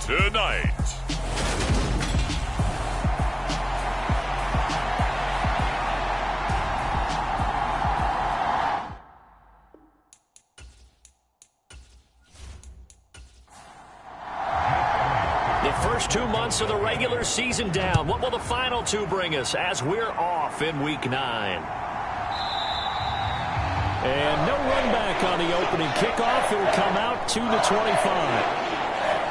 tonight. The first 2 months of the regular season down. What will the final two bring us as we're off in Week 9? And no run back on the opening kickoff. It will come out 2-25.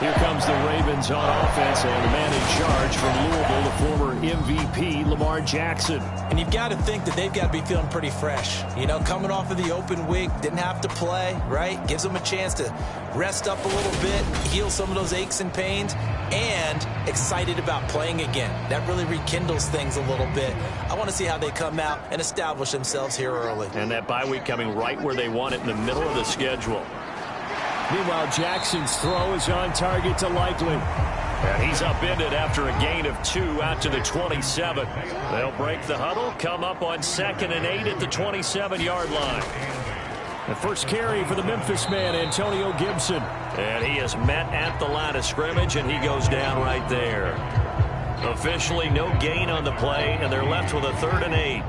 Here comes the Ravens on offense, and the man in charge from Louisville, the former MVP, Lamar Jackson. And you've got to think that they've got to be feeling pretty fresh. You know, coming off of the open week, didn't have to play, right? Gives them a chance to rest up a little bit, heal some of those aches and pains, and excited about playing again. That really rekindles things a little bit. I want to see how they come out and establish themselves here early. And that bye week coming right where they want it, in the middle of the schedule. Meanwhile, Jackson's throw is on target to Likely. And he's upended after a gain of 2 out to the 27. They'll break the huddle, come up on 2nd and 8 at the 27-yard line. The first carry for the Memphis man, Antonio Gibson. And he is met at the line of scrimmage, and he goes down right there. Officially no gain on the play, and they're left with a 3rd and 8.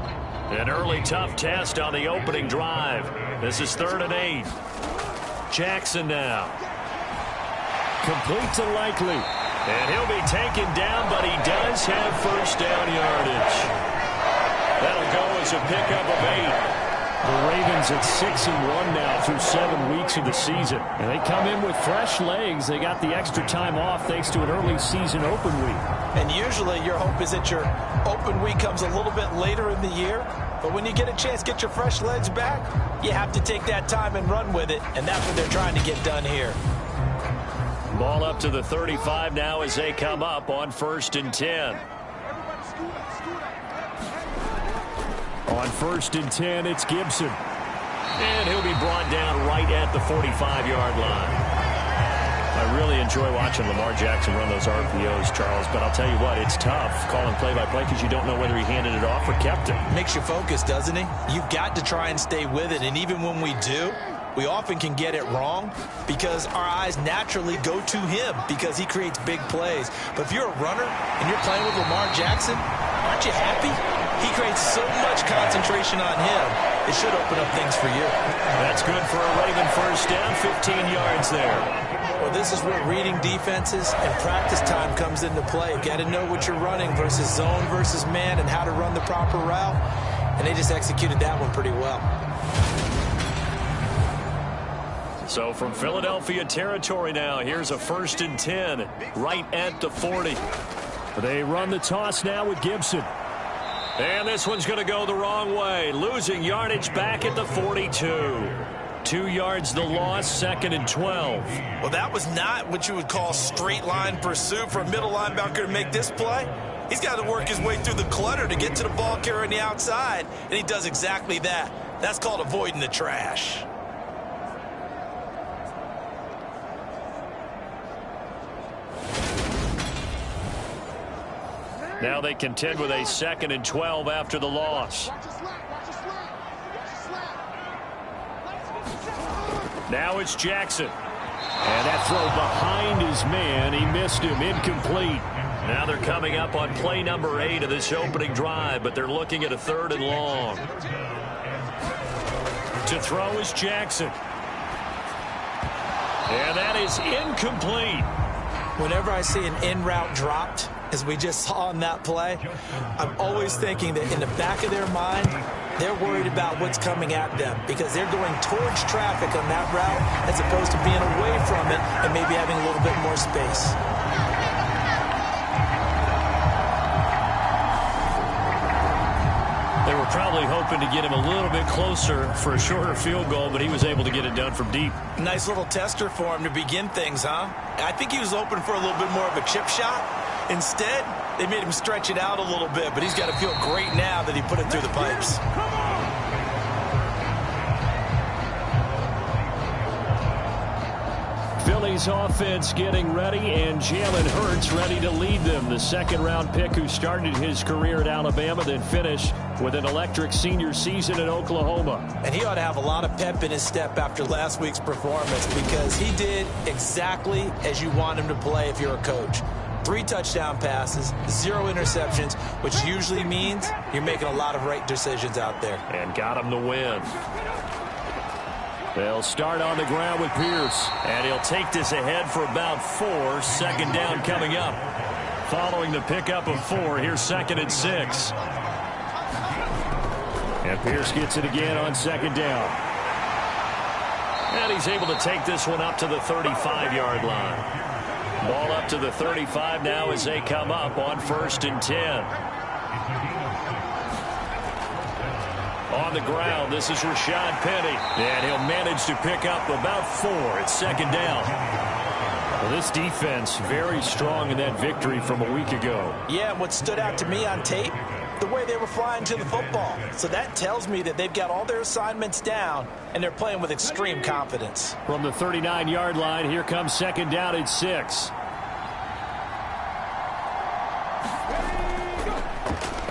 An early tough test on the opening drive. This is 3rd and 8. Jackson now. Complete to Likely. And he'll be taken down, but he does have first down yardage. That'll go as a pickup of 8. The Ravens at 6-1 now through 7 weeks of the season. And they come in with fresh legs. They got the extra time off thanks to an early season open week. And usually your hope is that your open week comes a little bit later in the year. But when you get a chance to get your fresh legs back, you have to take that time and run with it. And that's what they're trying to get done here. Ball up to the 35 now as they come up on 1st and 10. On 1st and 10, it's Gibson. And he'll be brought down right at the 45-yard line. I really enjoy watching Lamar Jackson run those RPOs, Charles, but I'll tell you what, it's tough calling play-by-play because you don't know whether he handed it off or kept it. Makes you focus, doesn't he? You've got to try and stay with it, and even when we do, we often can get it wrong because our eyes naturally go to him because he creates big plays. But if you're a runner and you're playing with Lamar Jackson, aren't you happy? He creates so much concentration on him, it should open up things for you. That's good for a Raven first down, 15 yards there. Well, this is where reading defenses and practice time comes into play. You've got to know what you're running versus zone versus man and how to run the proper route. And they just executed that one pretty well. So from Philadelphia territory now, here's a 1st and 10 right at the 40. They run the toss now with Gibson. And this one's going to go the wrong way. Losing yardage back at the 42. 2 yards the loss, 2nd and 12. Well, that was not what you would call straight line pursuit for a middle linebacker to make this play. He's got to work his way through the clutter to get to the ball carrier on the outside, and he does exactly that. That's called avoiding the trash. Now they contend with a 2nd and 12 after the loss. Now it's Jackson. And that throw behind his man. He missed him. Incomplete. Now they're coming up on play number 8 of this opening drive, but they're looking at a 3rd and long. To throw is Jackson. And that is incomplete. Whenever I see an in route dropped, as we just saw in that play, I'm always thinking that in the back of their mind, they're worried about what's coming at them because they're going towards traffic on that route as opposed to being away from it and maybe having a little bit more space. They were probably hoping to get him a little bit closer for a shorter field goal, but he was able to get it done from deep. Nice little tester for him to begin things, huh? I think he was open for a little bit more of a chip shot. Instead, they made him stretch it out a little bit, but he's got to feel great now that he put it through the pipes. Philly's offense getting ready, and Jalen Hurts ready to lead them. The 2nd-round pick who started his career at Alabama, then finished with an electric senior season in Oklahoma. And he ought to have a lot of pep in his step after last week's performance, because he did exactly as you want him to play if you're a coach. 3 touchdown passes, 0 interceptions, which usually means you're making a lot of right decisions out there. And got him the win. They'll start on the ground with Pierce. And he'll take this ahead for about 4. Second down coming up. Following the pickup of 4, here's 2nd and 6. And Pierce gets it again on 2nd down. And he's able to take this one up to the 35-yard line. Ball up to the 35 now as they come up on 1st and 10. On the ground, this is Rashad Penny. And he'll manage to pick up about 4 at 2nd down. Well, this defense very strong in that victory from a week ago. Yeah, and what stood out to me on tape, the way they were flying to the football. So that tells me that they've got all their assignments down, and they're playing with extreme confidence. From the 39-yard line, here comes 2nd down at 6.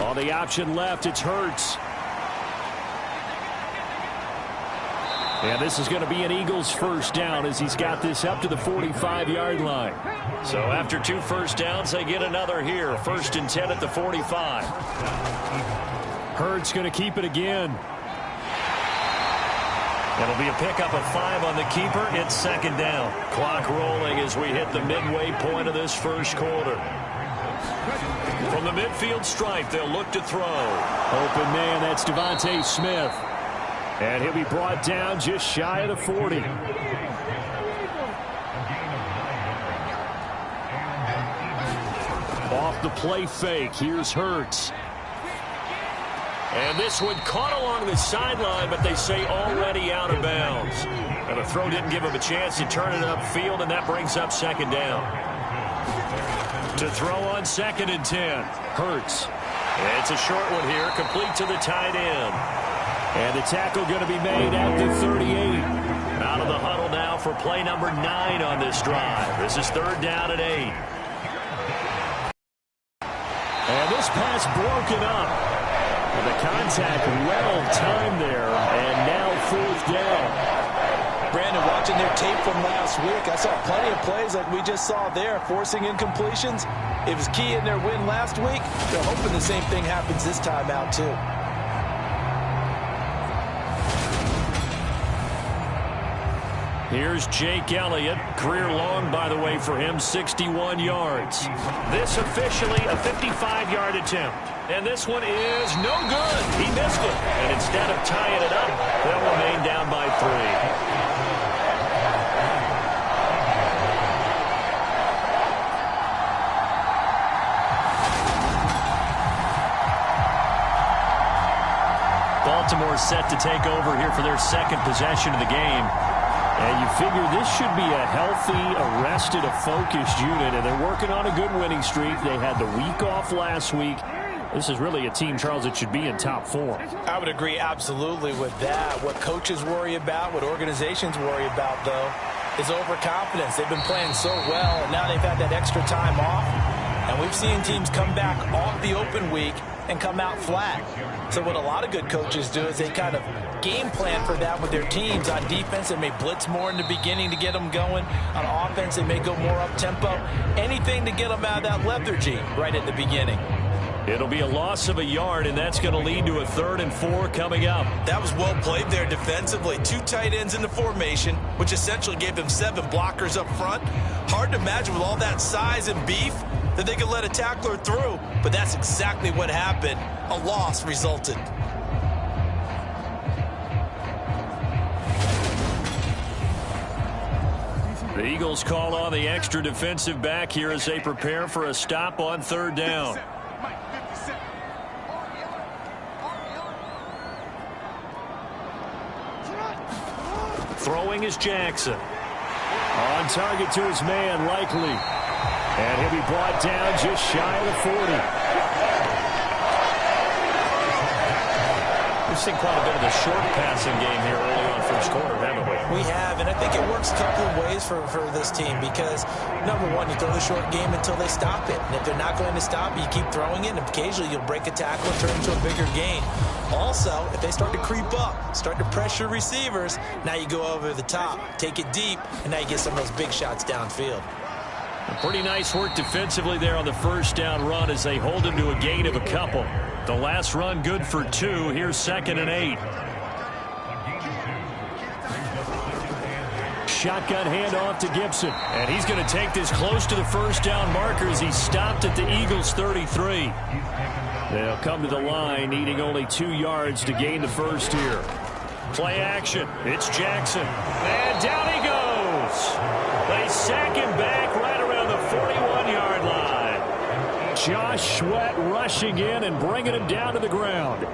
On the option left, it's Hurts. And this is going to be an Eagles first down as he's got this up to the 45-yard line. So after 2 first downs, they get another here. 1st and 10 at the 45. Hurts going to keep it again. It'll be a pickup of 5 on the keeper. It's 2nd down. Clock rolling as we hit the midway point of this first quarter. From the midfield stripe, they'll look to throw. Open man, that's Devontae Smith. And he'll be brought down just shy of the 40. Off the play fake, here's Hurts. And this one caught along the sideline, but they say already out of bounds. And the throw didn't give him a chance to turn it upfield, and that brings up 2nd down. To throw on 2nd and 10, Hurts. It's a short one here, complete to the tight end. And the tackle going to be made at the 38. Out of the huddle now for play number 9 on this drive. This is 3rd down and 8. And this pass broken up. And the contact well timed there. And now 4th down. Brandon, watching their tape from last week, I saw plenty of plays like we just saw there, forcing incompletions. It was key in their win last week. They're hoping the same thing happens this time out, too. Here's Jake Elliott. Career long, by the way, for him, 61 yards. This officially a 55-yard attempt. And this one is no good. He missed it. And instead of tying it up, they'll remain down by 3. Baltimore set to take over here for their 2nd possession of the game. And you figure this should be a healthy, arrested, a focused unit, and they're working on a good winning streak. They had the week off last week. This is really a team, Charles, that should be in top 4. I would agree absolutely with that. What coaches worry about, what organizations worry about, though, is overconfidence. They've been playing so well, and now they've had that extra time off. And we've seen teams come back off the open week and come out flat. So what a lot of good coaches do is they kind of game plan for that with their teams. On defense, they may blitz more in the beginning to get them going. On offense, they may go more up-tempo. Anything to get them out of that lethargy right at the beginning. It'll be a loss of a yard, and that's going to lead to a 3rd and 4 coming up. That was well played there defensively. 2 tight ends in the formation, which essentially gave them 7 blockers up front. Hard to imagine with all that size and beef that they could let a tackler through, but that's exactly what happened. A loss resulted. The Eagles call on the extra defensive back here as they prepare for a stop on 3rd down. Throwing is Jackson. On target to his man, Likely. And he'll be brought down just shy of the 40. We've seen quite a bit of the short passing game here early on first quarter, haven't we? We have, and I think it works a couple of ways for this team because, number one, you throw the short game until they stop it. And if they're not going to stop it, you keep throwing it, and occasionally you'll break a tackle and turn it into a bigger gain. Also, if they start to creep up, start to pressure receivers, now you go over the top, take it deep, and now you get some of those big shots downfield. Pretty nice work defensively there on the first down run as they hold him to a gain of a couple. The last run good for 2. Here's 2nd and 8. Shotgun handoff to Gibson. And he's going to take this close to the first down marker as he's stopped at the Eagles' 33. They'll come to the line, needing only 2 yards to gain the first here. Play action. It's Jackson. And down he goes. They sack him back right around the 41-yard line. Josh Sweat rushing in and bringing him down to the ground.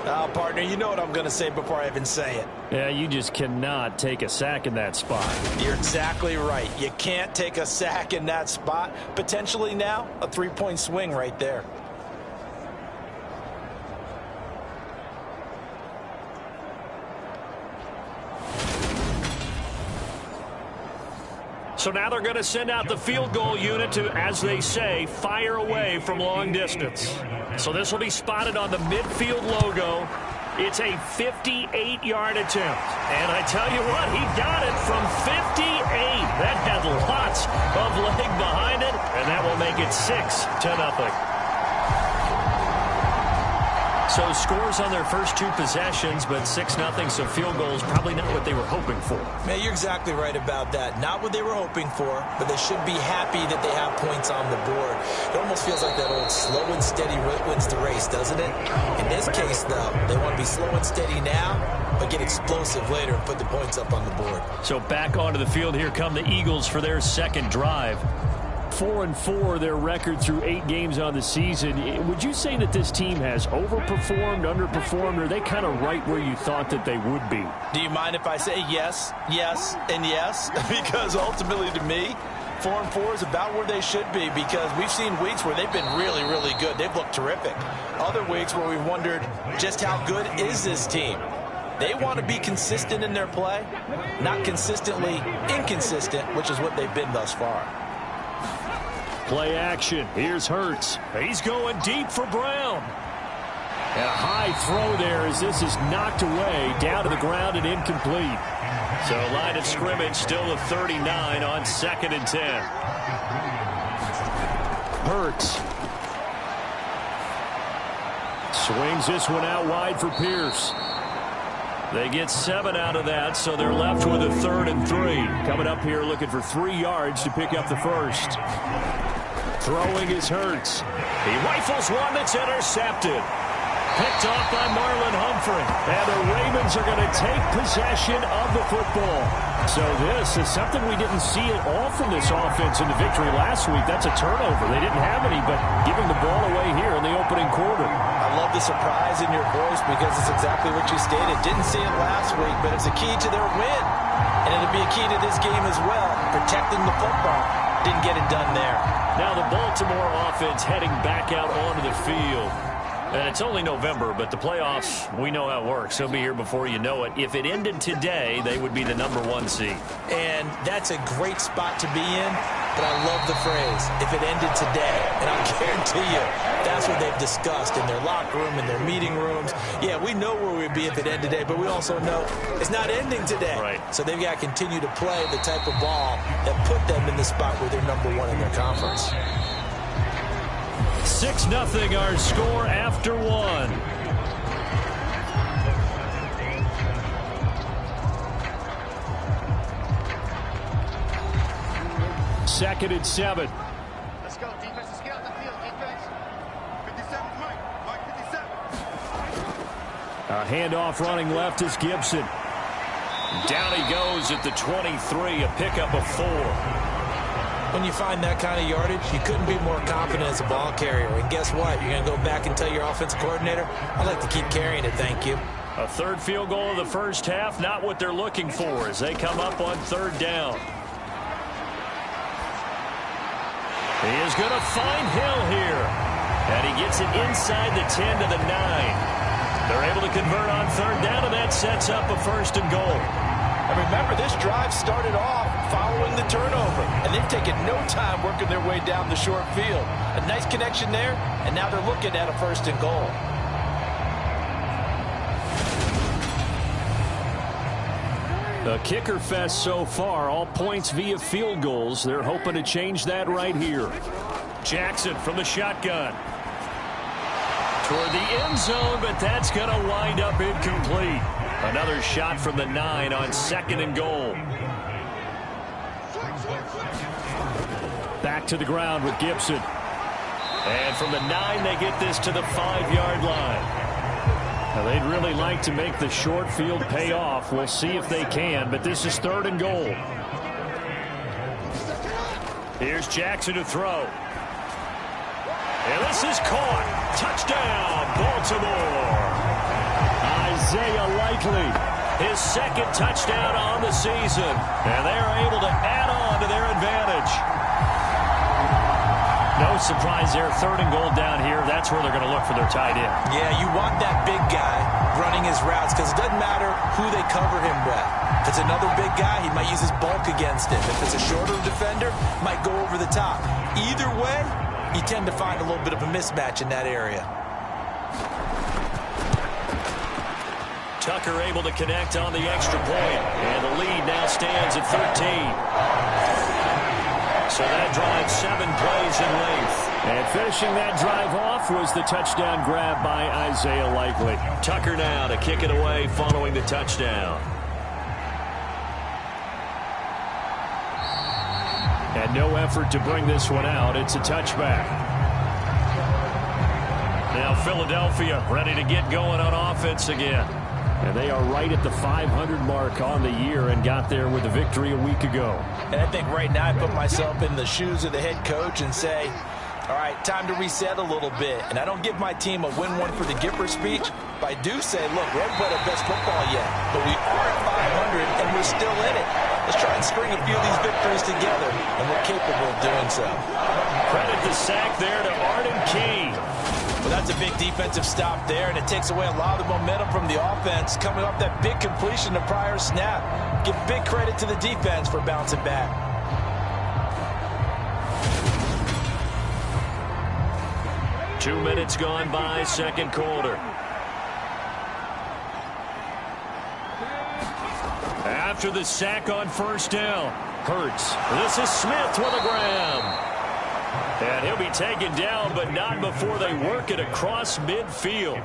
Oh, partner, you know what I'm going to say before I even say it. Yeah, you just cannot take a sack in that spot. You're exactly right. You can't take a sack in that spot. Potentially now, a 3-point swing right there. So now they're going to send out the field goal unit to, as they say, fire away from long distance. So this will be spotted on the midfield logo. It's a 58-yard attempt. And I tell you what, he got it from 58. That had lots of leg behind it, and that will make it 6-0. So scores on their first 2 possessions, but 6-0, so field goals probably not what they were hoping for. Man, you're exactly right about that. Not what they were hoping for, but they should be happy that they have points on the board. It almost feels like that old slow and steady wins the race, doesn't it? In this case, though, they want to be slow and steady now, but get explosive later and put the points up on the board. So back onto the field, here come the Eagles for their second drive. 4-4 their record through 8 games on the season. Would you say that this team has overperformed, underperformed, or are they kind of right where you thought that they would be? Do you mind if I say yes, yes, and yes? Because ultimately to me, 4-4 is about where they should be because we've seen weeks where they've been really, really good. They've looked terrific. Other weeks where we've wondered just how good is this team? They want to be consistent in their play, not consistently inconsistent, which is what they've been thus far. Play action. Here's Hurts. He's going deep for Brown. And a high throw there as this is knocked away down to the ground and incomplete. So line of scrimmage still a 39 on 2nd and 10. Hurts. Swings this one out wide for Pierce. They get 7 out of that, so they're left with a 3rd and 3. Coming up here looking for 3 yards to pick up the first. Throwing is Hurts. He rifles one that's intercepted. Picked off by Marlon Humphrey. And the Ravens are going to take possession of the football. So this is something we didn't see at all from this offense in the victory last week. That's a turnover. They didn't have any, but giving the ball away here in the opening quarter. I love the surprise in your voice because it's exactly what you stated. Didn't see it last week, but it's a key to their win. And it'll be a key to this game as well, protecting the football. Didn't get it done there. Now the Baltimore offense heading back out onto the field. And it's only November, but the playoffs, we know how it works. They'll be here before you know it. If it ended today, they would be the #1 seed. And that's a great spot to be in, but I love the phrase, if it ended today. And I guarantee you, that's what they've discussed in their locker room, in their meeting rooms. Yeah, we know where we'd be if it ended today, but we also know it's not ending today. Right. So they've got to continue to play the type of ball that put them in the spot where they're #1 in their conference. 6-0 our score after 1. Second and 7. Let's go. Defense is get on the field. Defense. 57, Mike 57. A handoff running left is Gibson. Down he goes at the 23, a pickup of 4. When you find that kind of yardage, you couldn't be more confident as a ball carrier. And guess what? You're going to go back and tell your offensive coordinator, I'd like to keep carrying it, thank you. A 3rd field goal of the first half, not what they're looking for as they come up on 3rd down. He is going to find Hill here. And he gets it inside the 10 to the 9. They're able to convert on third down, and that sets up a 1st and goal. And remember, this drive started off following the turnover, and they've taken no time working their way down the short field. A nice connection there, and now they're looking at a 1st and goal. A kicker fest so far, all points via field goals. They're hoping to change that right here. Jackson from the shotgun. Toward the end zone, but that's going to wind up incomplete. Another shot from the 9 on 2nd and goal. Back to the ground with Gibson. And from the 9, they get this to the 5-yard line. Now, they'd really like to make the short field pay off. We'll see if they can, but this is 3rd and goal. Here's Jackson to throw. And this is caught. Touchdown, Baltimore. Isaiah Likely, his 2nd touchdown on the season. And they're able to add on to their advantage. No surprise there, 3rd and goal down here. That's where they're going to look for their tight end. Yeah, you want that big guy running his routes because it doesn't matter who they cover him with. If it's another big guy, he might use his bulk against him. If it's a shorter defender, might go over the top. Either way, you tend to find a little bit of a mismatch in that area. Tucker able to connect on the extra point. And the lead now stands at 13. So that drive 7 plays in length. And finishing that drive off was the touchdown grab by Isaiah Likely. Tucker now to kick it away following the touchdown. And no effort to bring this one out. It's a touchback. Now Philadelphia ready to get going on offense again. And they are right at the 500 mark on the year and got there with a victory a week ago. And I think right now I put myself in the shoes of the head coach and say, all right, time to reset a little bit. And I don't give my team a win one for the Gipper speech, but I do say, look, we haven't played our best football yet, but we are at 500 and we're still in it. Let's try and string a few of these victories together, and we're capable of doing so. Credit the sack there to Arden Key. Well, that's a big defensive stop there, and it takes away a lot of the momentum from the offense coming off that big completion the prior snap. Give big credit to the defense for bouncing back. Two minutes gone by, 2nd quarter. After the sack on 1st down, Hurts. This is Smith with a grab. And he'll be taken down, but not before they work it across midfield.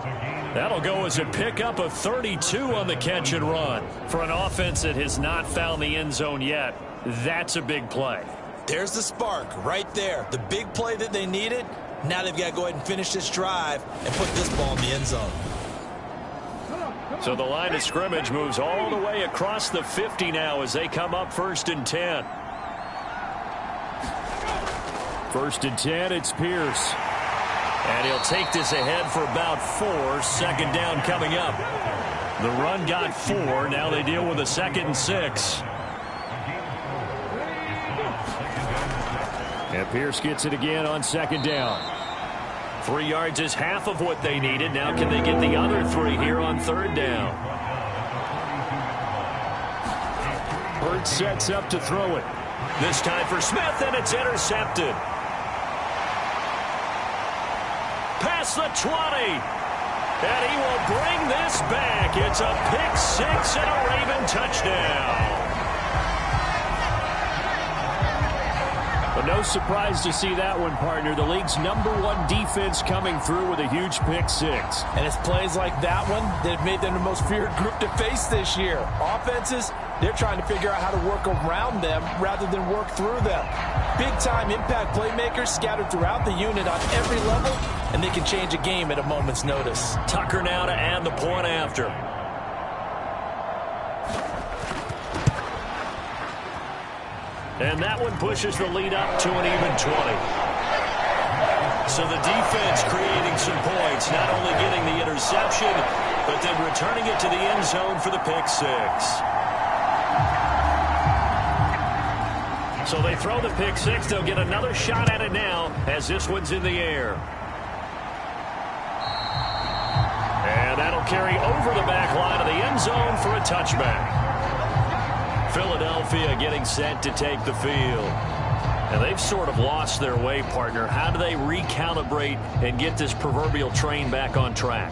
That'll go as a pickup of 32 on the catch and run. For an offense that has not found the end zone yet, that's a big play. There's the spark right there. The big play that they needed. Now they've got to go ahead and finish this drive and put this ball in the end zone. So the line of scrimmage moves all the way across the 50 now as they come up 1st and 10. 1st and 10, it's Pierce. And he'll take this ahead for about 4. 2nd down coming up. The run got 4. Now they deal with a 2nd and 6. And Pierce gets it again on 2nd down. 3 yards is half of what they needed. Now can they get the other 3 here on 3rd down? Hurts sets up to throw it. This time for Smith, and it's intercepted. Past the 20. And he will bring this back. It's a pick-6 and a Raven touchdown. But no surprise to see that one, partner. The league's #1 defense coming through with a huge pick-6. And it's plays like that one that have made them the most feared group to face this year. Offenses, they're trying to figure out how to work around them rather than work through them. Big-time impact playmakers scattered throughout the unit on every level, and they can change a game at a moment's notice. Tucker now to add the point after. And that one pushes the lead up to an even 20. So the defense creating some points, not only getting the interception, but then returning it to the end zone for the pick-6. So they throw the pick-6. They'll get another shot at it now as this one's in the air. And that'll carry over the back line of the end zone for a touchback. Philadelphia getting set to take the field. And they've sort of lost their way, partner. How do they recalibrate and get this proverbial train back on track?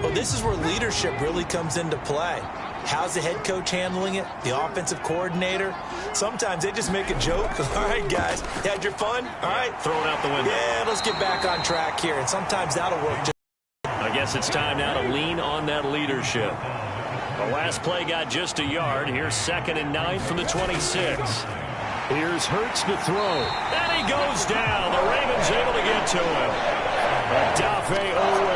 Well, this is where leadership really comes into play. How's the head coach handling it? The offensive coordinator? Sometimes they just make a joke. All right, guys, you had your fun? All right. Throw it out the window. Yeah, let's get back on track here. And sometimes that'll work. I guess it's time now to lean on that leadership. The last play got just a yard. Here's 2nd and 9 from the 26. Here's Hurts to throw. And he goes down. The Ravens able to get to him. Odafe Owe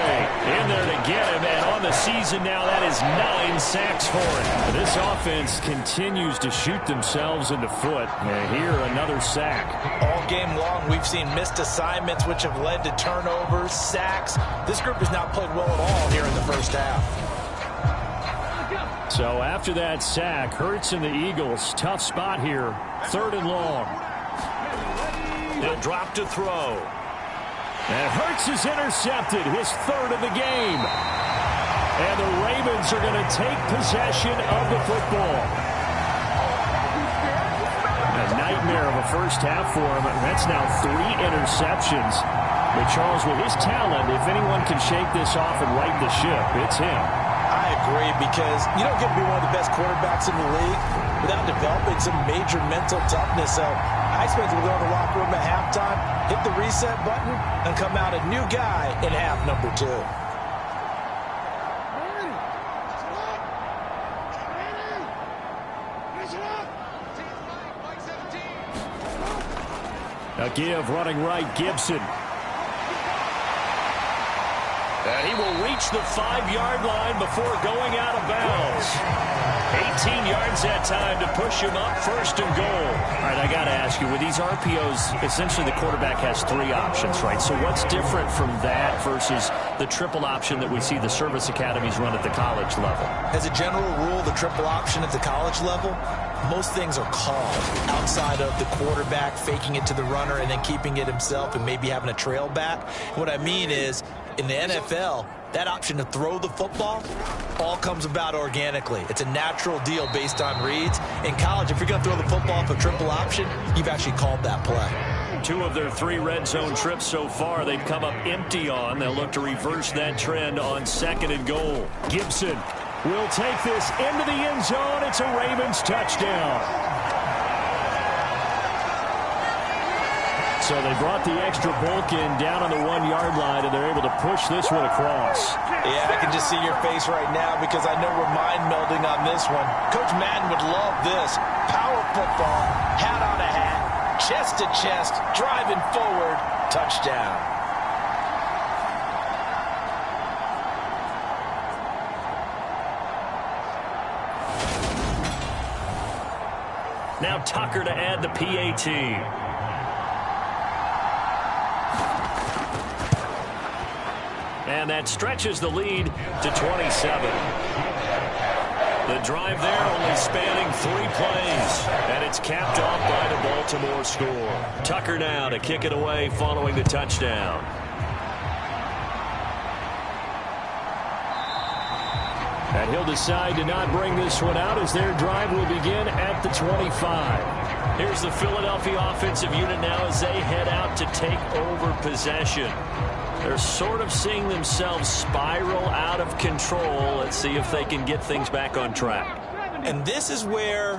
in there to get him. And on the season now, that is 9 sacks for him. This offense continues to shoot themselves in the foot. And here, another sack. All game long, we've seen missed assignments, which have led to turnovers, sacks. This group has not played well at all here in the first half. So after that sack, Hurts and the Eagles, tough spot here. 3rd and long. He'll drop to throw. And Hurts is intercepted, his 3rd of the game. And the Ravens are going to take possession of the football. A nightmare of a first half for him. That's now 3 interceptions. But Charles, with his talent, if anyone can shake this off and right the ship, it's him. I agree, because you don't get to be one of the best quarterbacks in the league without developing some major mental toughness. So I expect him to go in the locker room at halftime, hit the reset button, and come out a new guy in half number 2. A give running right, Gibson. And he will reach the 5-yard line before going out of bounds. 18 yards that time to push him up, 1st and goal. All right, I got to ask you, with these RPOs, essentially the quarterback has 3 options, right? So what's different from that versus the triple option that we see the service academies run at the college level? As a general rule, the triple option at the college level, most things are called outside of the quarterback faking it to the runner and then keeping it himself and maybe having a trail back. What I mean is, in the NFL, that option to throw the football all comes about organically. It's a natural deal based on reads. In college, if you're going to throw the football for triple option, you've actually called that play. 2 of their 3 red zone trips so far, they've come up empty on. They'll look to reverse that trend on 2nd and goal. Gibson will take this into the end zone. It's a Ravens touchdown. So they brought the extra bulk in down on the 1-yard line, and they're able to push this one across. Yeah, I can just see your face right now because I know we're mind melding on this one. Coach Madden would love this. Power football, hat on a hat, chest to chest, driving forward, touchdown. Now Tucker to add the PAT. And that stretches the lead to 27. The drive there only spanning 3 plays. And it's capped off by the Baltimore score. Tucker now to kick it away following the touchdown. And he'll decide to not bring this one out as their drive will begin at the 25. Here's the Philadelphia offensive unit now as they head out to take over possession. They're sort of seeing themselves spiral out of control. Let's see if they can get things back on track. And this is where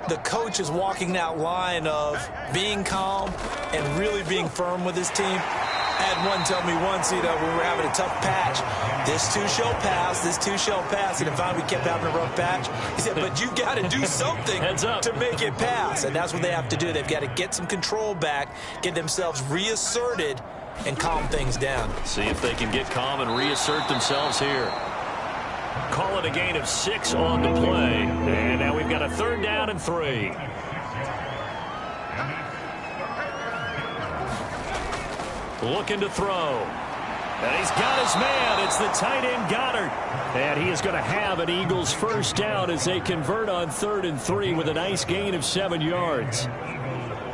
the coach is walking that line of being calm and really being firm with his team. I had one tell me once, when we were having a tough patch, this too shall pass, this too shall pass. And finally we kept having a rough patch. He said, but you got to do something to make it pass. And that's what they have to do. They've got to get some control back, get themselves reasserted, and calm things down. See if they can get calm and reassert themselves here. Call it a gain of 6 on the play. And now we've got a 3rd down and 3. Looking to throw. And he's got his man. It's the tight end Goddard. And he is going to have an Eagles 1st down as they convert on 3rd and 3 with a nice gain of 7 yards.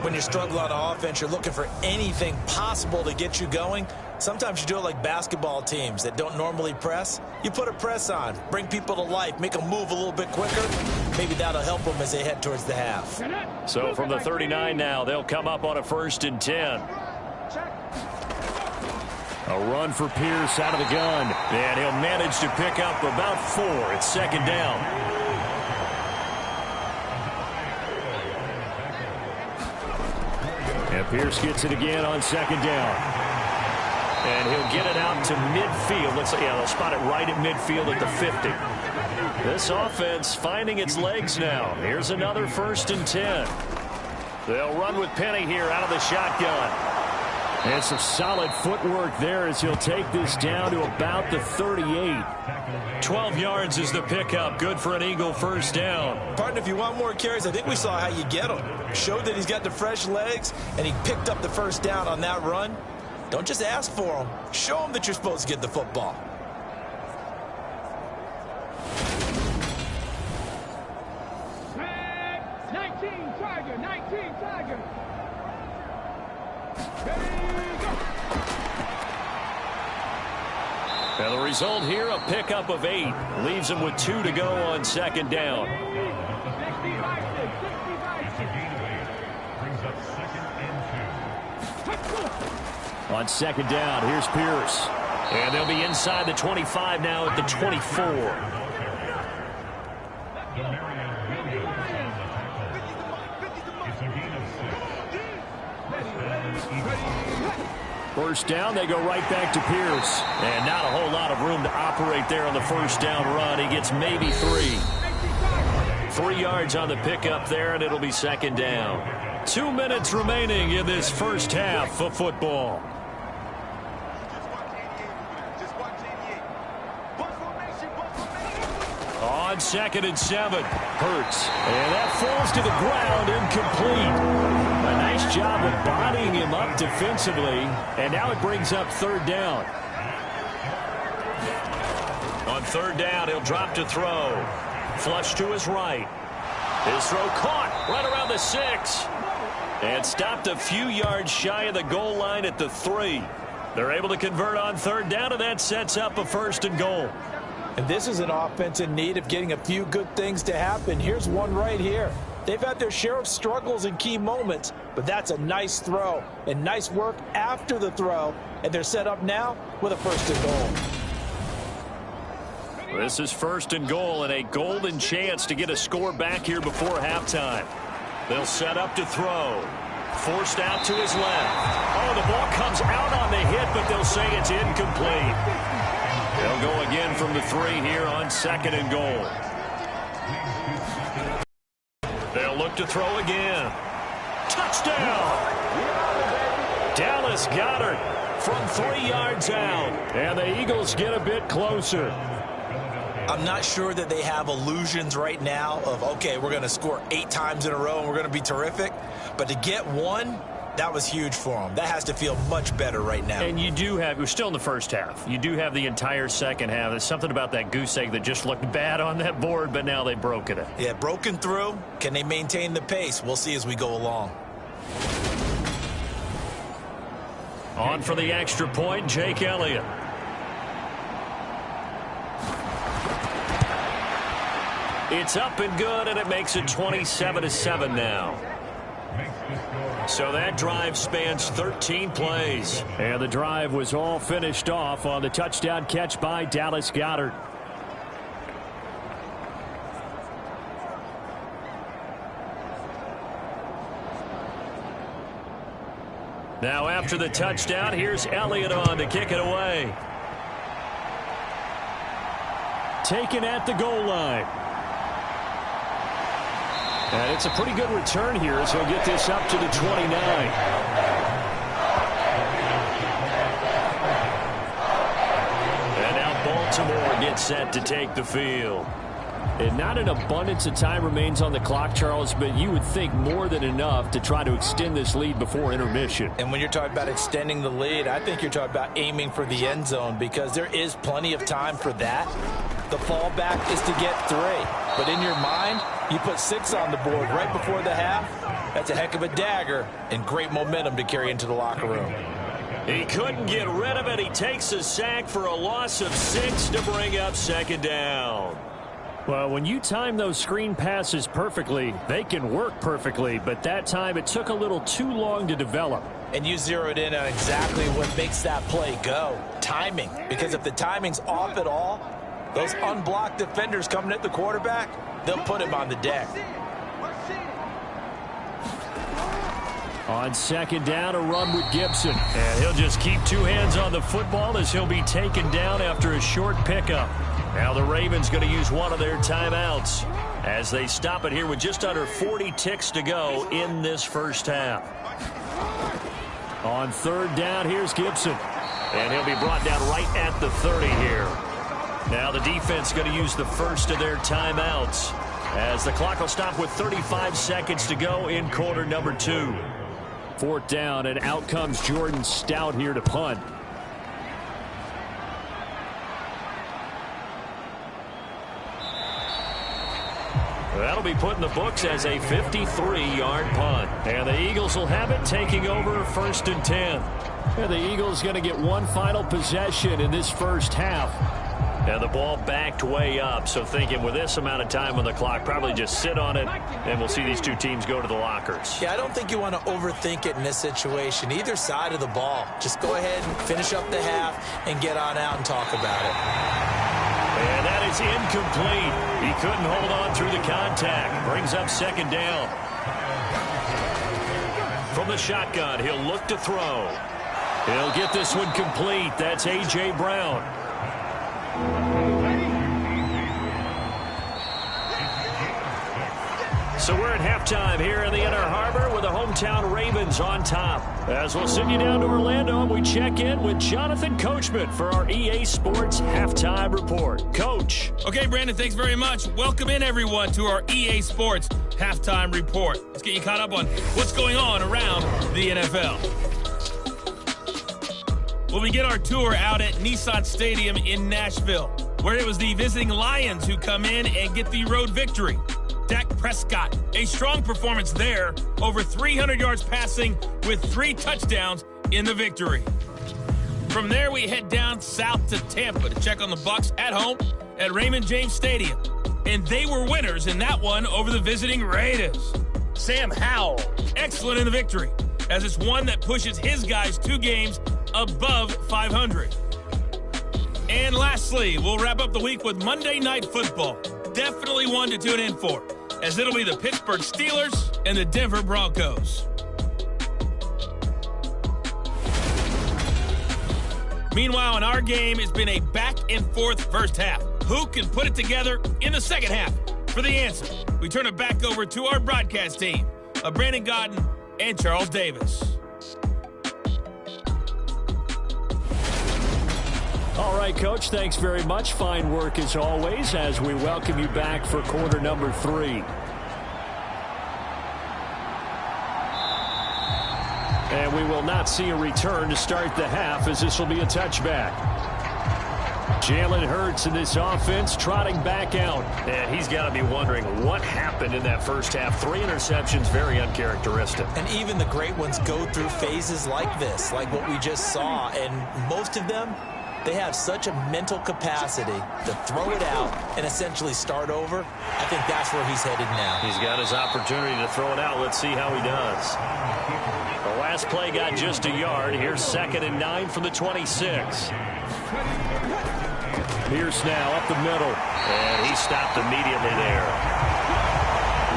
When you struggle on offense, you're looking for anything possible to get you going. Sometimes you do it like basketball teams that don't normally press. You put a press on, bring people to life, make them move a little bit quicker. Maybe that'll help them as they head towards the half. So from the 39 now, they'll come up on a 1st and 10. A run for Pierce out of the gun. And he'll manage to pick up about 4. It's 2nd down. And Pierce gets it again on 2nd down. And he'll get it out to midfield. They'll spot it right at midfield at the 50. This offense finding its legs now. Here's another 1st and 10. They'll run with Penny here out of the shotgun. And some solid footwork there as he'll take this down to about the 38. 12 yards is the pickup. Good for an Eagle 1st down. Partner, if you want more carries, I think we saw how you get him. Showed that he's got the fresh legs, and he picked up the 1st down on that run. Don't just ask for him. Show him that you're supposed to get the football. Red 19 Tiger, 19 Tiger. And the result here, a pickup of 8. Leaves him with 2 to go on 2nd down. On 2nd down, here's Pierce. And they'll be inside the 25 now at the 24. First down, they go right back to Pierce. And not a whole lot of room to operate there on the 1st down run. He gets maybe 3. 3 yards on the pickup there, and it'll be 2nd down. 2 minutes remaining in this 1st half of football. On 2nd and 7, Hurts. And that falls to the ground, incomplete. A nice job of bodying him up defensively. And now it brings up 3rd down. On 3rd down, he'll drop to throw. Flush to his right. His throw caught right around the 6. And stopped a few yards shy of the goal line at the 3. They're able to convert on 3rd down, and that sets up a 1st and goal. And this is an offense in need of getting a few good things to happen. Here's one right here. They've had their share of struggles in key moments, but that's a nice throw and nice work after the throw. And they're set up now with a 1st and goal. This is 1st and goal and a golden chance to get a score back here before halftime. They'll set up to throw. Forced out to his left. Oh, the ball comes out on the hit, but they'll say it's incomplete. They'll go again from the 3 here on 2nd and goal. They'll look to throw again. Touchdown! Dallas Goedert from 3 yards out. And the Eagles get a bit closer. I'm not sure that they have illusions right now of, okay, we're going to score 8 times in a row and we're going to be terrific. But to get 1, that was huge for them. That has to feel much better right now. And you do have, we're still in the 1st half. You do have the entire 2nd half. There's something about that goose egg that just looked bad on that board, but now they've broken it. Yeah, broken through. Can they maintain the pace? We'll see as we go along. On for the extra point, Jake Elliott. It's up and good, and it makes it 27-7 now. So that drive spans 13 plays. And the drive was all finished off on the touchdown catch by Dallas Goedert. Now after the touchdown, here's Elliott on to kick it away. Taken at the goal line. And it's a pretty good return here as he'll get this up to the 29. And now Baltimore gets set to take the field. And not an abundance of time remains on the clock, Charles, but you would think more than enough to try to extend this lead before intermission. And when you're talking about extending the lead, I think you're talking about aiming for the end zone because there is plenty of time for that. The fallback is to get 3. But in your mind, you put 6 on the board right before the half. That's a heck of a dagger and great momentum to carry into the locker room. He couldn't get rid of it. He takes a sack for a loss of 6 to bring up second down. Well, when you time those screen passes perfectly, they can work perfectly, but that time it took a little too long to develop. And you zeroed in on exactly what makes that play go. Timing. Because if the timing's off at all, those unblocked defenders coming at the quarterback, they'll put him on the deck. On second down, a run with Gibson. And he'll just keep 2 hands on the football as he'll be taken down after a short pickup. Now the Ravens going to use one of their timeouts as they stop it here with just under 40 ticks to go in this first half. On third down, here's Gibson. And he'll be brought down right at the 30 here. Now the defense going to use the first of their timeouts as the clock will stop with 35 seconds to go in quarter number 2. Fourth down, and out comes Jordan Stout here to punt. That'll be put in the books as a 53-yard punt. And the Eagles will have it, taking over first and 10. And the Eagles going to get one final possession in this first half. And the ball backed way up, so thinking with this amount of time on the clock, probably just sit on it, and we'll see these two teams go to the lockers. Yeah, I don't think you want to overthink it in this situation. Either side of the ball. Just go ahead and finish up the half and get on out and talk about it. And that is incomplete. He couldn't hold on through the contact. Brings up second down. From the shotgun, he'll look to throw. He'll get this one complete. That's A.J. Brown. So we're at halftime here in the Inner Harbor with the hometown Ravens on top. As we'll send you down to Orlando, we check in with Jonathan Coachman for our EA Sports Halftime Report. Coach. Okay, Brandon, thanks very much. Welcome in, everyone, to our EA Sports Halftime Report. Let's get you caught up on what's going on around the NFL. We'll begin our tour out at Nissan Stadium in Nashville, where it was the visiting Lions who come in and get the road victory. Dak Prescott, a strong performance there, over 300 yards passing with 3 touchdowns in the victory. From there, we head down south to Tampa to check on the Bucs at home at Raymond James Stadium. And they were winners in that one over the visiting Raiders. Sam Howell, excellent in the victory, as it's one that pushes his guys 2 games above 500. And lastly, we'll wrap up the week with Monday Night Football. Definitely one to tune in for, as it'll be the Pittsburgh Steelers and the Denver Broncos. Meanwhile, in our game, it's been a back-and-forth first half. Who can put it together in the second half? For the answer, we turn it back over to our broadcast team of Brandon Godden and Charles Davis. All right, Coach, thanks very much. Fine work as always as we welcome you back for quarter number 3. And we will not see a return to start the half, as this will be a touchback. Jalen Hurts in this offense trotting back out. And he's got to be wondering what happened in that first half. 3 interceptions, very uncharacteristic. And even the great ones go through phases like this, like what we just saw. And most of them, they have such a mental capacity to throw it out and essentially start over. I think that's where he's headed now. He's got his opportunity to throw it out. Let's see how he does. The last play got just a yard. Here's 2nd and 9 from the 26. Pierce now up the middle. And he stopped immediately there.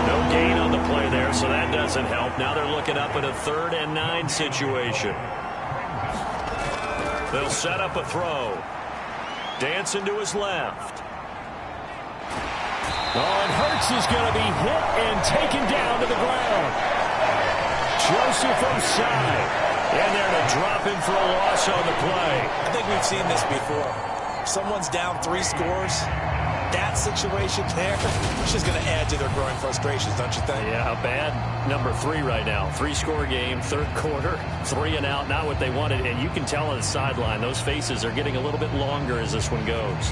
No gain on the play there, so that doesn't help. Now they're looking up at a 3rd and 9 situation. They'll set up a throw. Dancing to his left. Oh, and Hurts is going to be hit and taken down to the ground. Joseph Osai. And they're to drop him for a loss on the play. I think we've seen this before. Someone's down 3 scores. That situation there, it's just going to add to their growing frustrations, don't you think? Yeah, bad number 3 right now. 3-score game, 3rd quarter, 3 and out, not what they wanted. And you can tell on the sideline, those faces are getting a little bit longer as this one goes.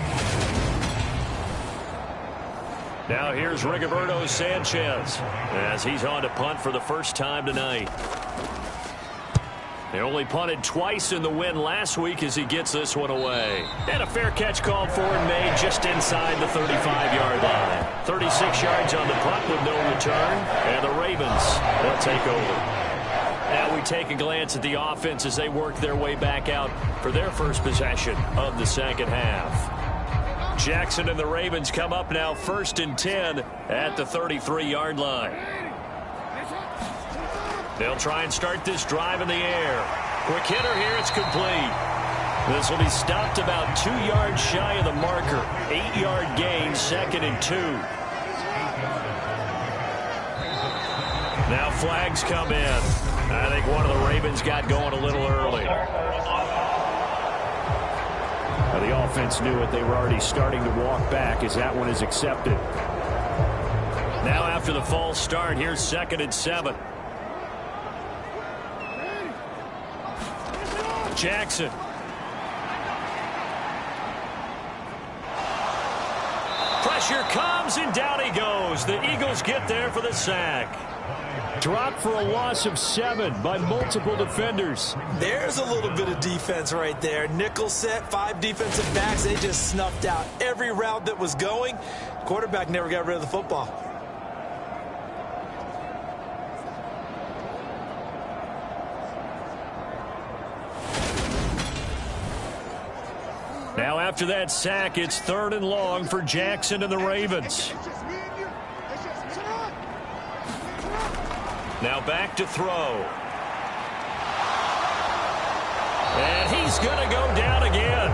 Now here's Rigoberto Sanchez as he's on to punt for the first time tonight. They only punted twice in the win last week as he gets this one away. And a fair catch called for and made just inside the 35-yard line. 36 yards on the punt with no return. And the Ravens will take over. Now we take a glance at the offense as they work their way back out for their first possession of the second half. Jackson and the Ravens come up now 1st and 10 at the 33-yard line. They'll try and start this drive in the air. Quick hitter here, it's complete. This will be stopped about 2 yards shy of the marker. 8-yard gain, 2nd and 2. Now flags come in. I think one of the Ravens got going a little early. Now the offense knew it. They were already starting to walk back as that one is accepted. Now after the false start, here's 2nd and 7. Jackson. Pressure comes, and down he goes. The Eagles get there for the sack. Dropped for a loss of 7 by multiple defenders. There's a little bit of defense right there. Nickel set, 5 defensive backs. They just snuffed out every route that was going. Quarterback never got rid of the football. Now after that sack, it's 3rd and long for Jackson and the Ravens. Now back to throw. And he's going to go down again.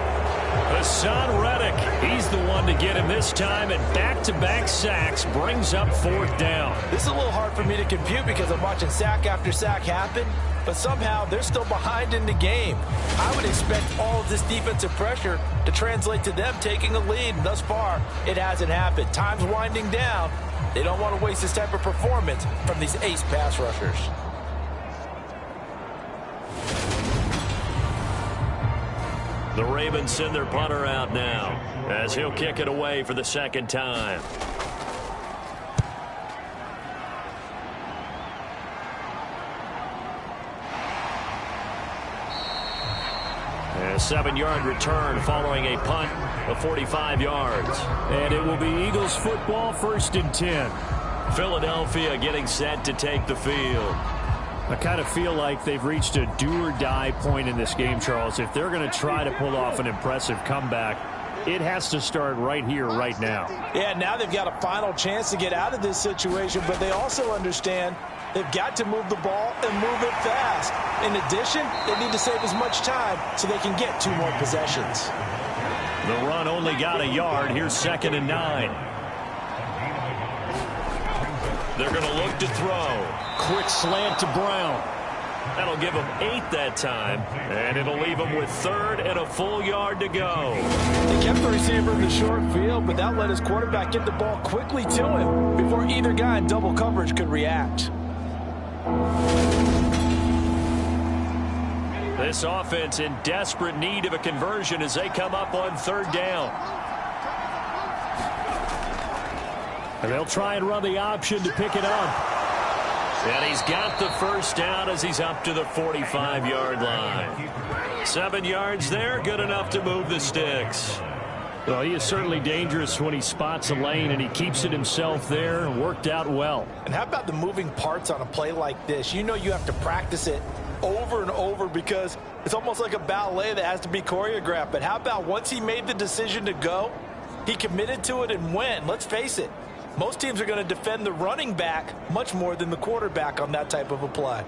Hassan Reddick, he's the one to get him this time, and back-to-back sacks brings up 4th down. This is a little hard for me to compute because I'm watching sack after sack happen, but somehow they're still behind in the game. I would expect all of this defensive pressure to translate to them taking a lead, and thus far, it hasn't happened. Time's winding down. They don't want to waste this type of performance from these ace pass rushers. The Ravens send their punter out now as he'll kick it away for the 2nd time. A 7-yard return following a punt of 45 yards. And it will be Eagles football, 1st and 10. Philadelphia getting set to take the field. I kind of feel like they've reached a do-or-die point in this game, Charles. If they're going to try to pull off an impressive comeback, it has to start right here, right now. Yeah, now they've got a final chance to get out of this situation, but they also understand they've got to move the ball and move it fast. In addition, they need to save as much time so they can get 2 more possessions. The run only got a yard. Here's 2nd and 9. They're going to look to throw. Quick slant to Brown. That'll give them 8 that time, and it'll leave them with 3rd and a full yard to go. They kept the receiver in the short field, but that let his quarterback get the ball quickly to him before either guy in double coverage could react. This offense in desperate need of a conversion as they come up on 3rd down. And they'll try and run the option to pick it up. And he's got the 1st down as he's up to the 45-yard line. 7 yards there, good enough to move the sticks. Well, he is certainly dangerous when he spots a lane, and he keeps it himself there and worked out well. And how about the moving parts on a play like this? You know you have to practice it over and over because it's almost like a ballet that has to be choreographed. But how about once he made the decision to go, he committed to it and went. Let's face it. Most teams are going to defend the running back much more than the quarterback on that type of a play.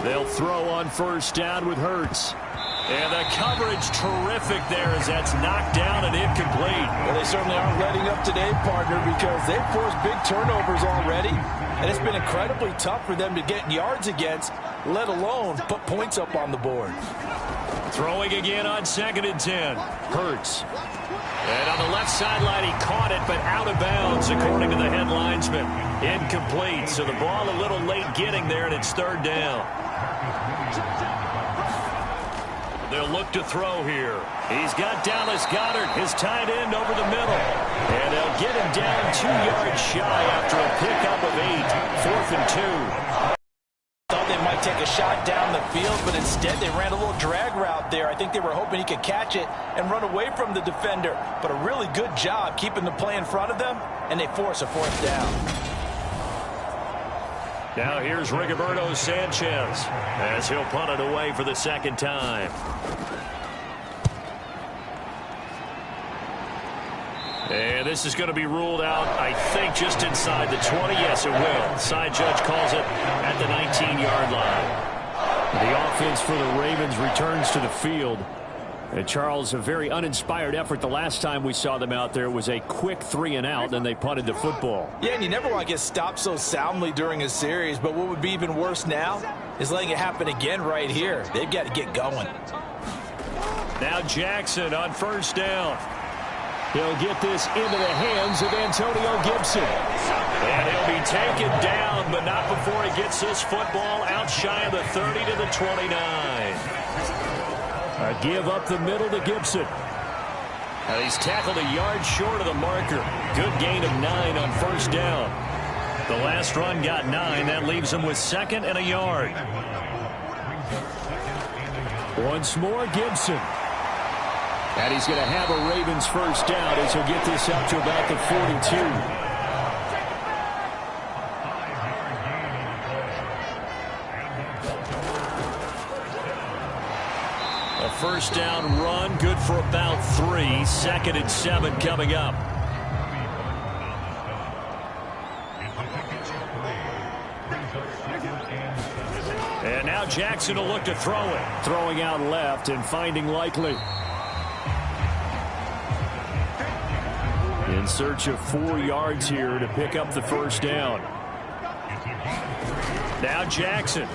They'll throw on 1st down with Hurts. And the coverage terrific there as that's knocked down and incomplete. Well, they certainly aren't letting up today, partner, because they've forced big turnovers already. And it's been incredibly tough for them to get yards against, let alone put points up on the board. Throwing again on 2nd and 10. Hurts. And on the left sideline, he caught it, but out of bounds, according to the head linesman. Incomplete, so the ball a little late getting there, and it's 3rd down. They'll look to throw here. He's got Dallas Goedert, his tight end, over the middle. And they'll get him down 2 yards shy after a pickup of 8. 4th and 2. Thought they might take a shot down the field, but instead they ran a little drag route there. I think they were hoping he could catch it and run away from the defender. But a really good job keeping the play in front of them, and they force a 4th down. Now here's Rigoberto Sanchez as he'll punt it away for the 2nd time. And this is going to be ruled out, I think, just inside the 20. Yes, it will. Side judge calls it at the 19-yard line. The offense for the Ravens returns to the field. And Charles, a very uninspired effort the last time we saw them out there. It was a quick 3-and-out, and they punted the football. Yeah, and you never want to get stopped so soundly during a series, but what would be even worse now is letting it happen again right here. They've got to get going. Now Jackson on 1st down. He'll get this into the hands of Antonio Gibson. And he'll be taken down, but not before he gets this football out shy of the 30 to the 29. A give up the middle to Gibson. And he's tackled a yard short of the marker. Good gain of 9 on 1st down. The last run got 9. That leaves him with 2nd and a yard. Once more, Gibson. And he's going to have a Ravens 1st down as he'll get this up to about the 42. A 1st down run, good for about 3. 2nd and 7 coming up. And now Jackson will look to throw it. Throwing out left and finding Likely. In search of 4 yards here to pick up the 1st down. Now Jackson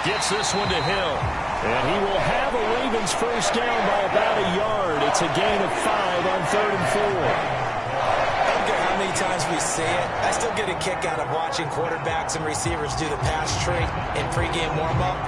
gets this one to Hill. And he will have a Ravens 1st down by about a yard. It's a gain of 5 on 3rd and 4. I don't care how many times we say it. I still get a kick out of watching quarterbacks and receivers do the pass tree in pregame warm-up.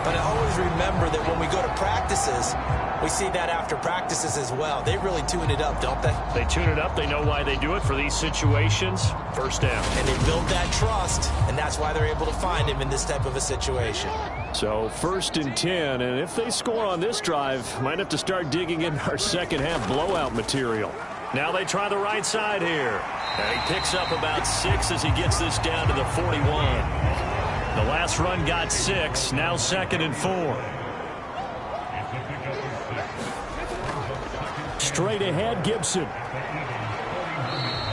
But I always remember that when we go to practices, we see that after practices as well. They really tune it up, don't they? They tune it up. They know why they do it for these situations. 1st down. And they build that trust, and that's why they're able to find him in this type of a situation. So 1st and 10, and if they score on this drive, might have to start digging in our 2nd half blowout material. Now they try the right side here. And he picks up about 6 as he gets this down to the 41. The last run got 6. Now 2nd and 4. Straight ahead, Gibson.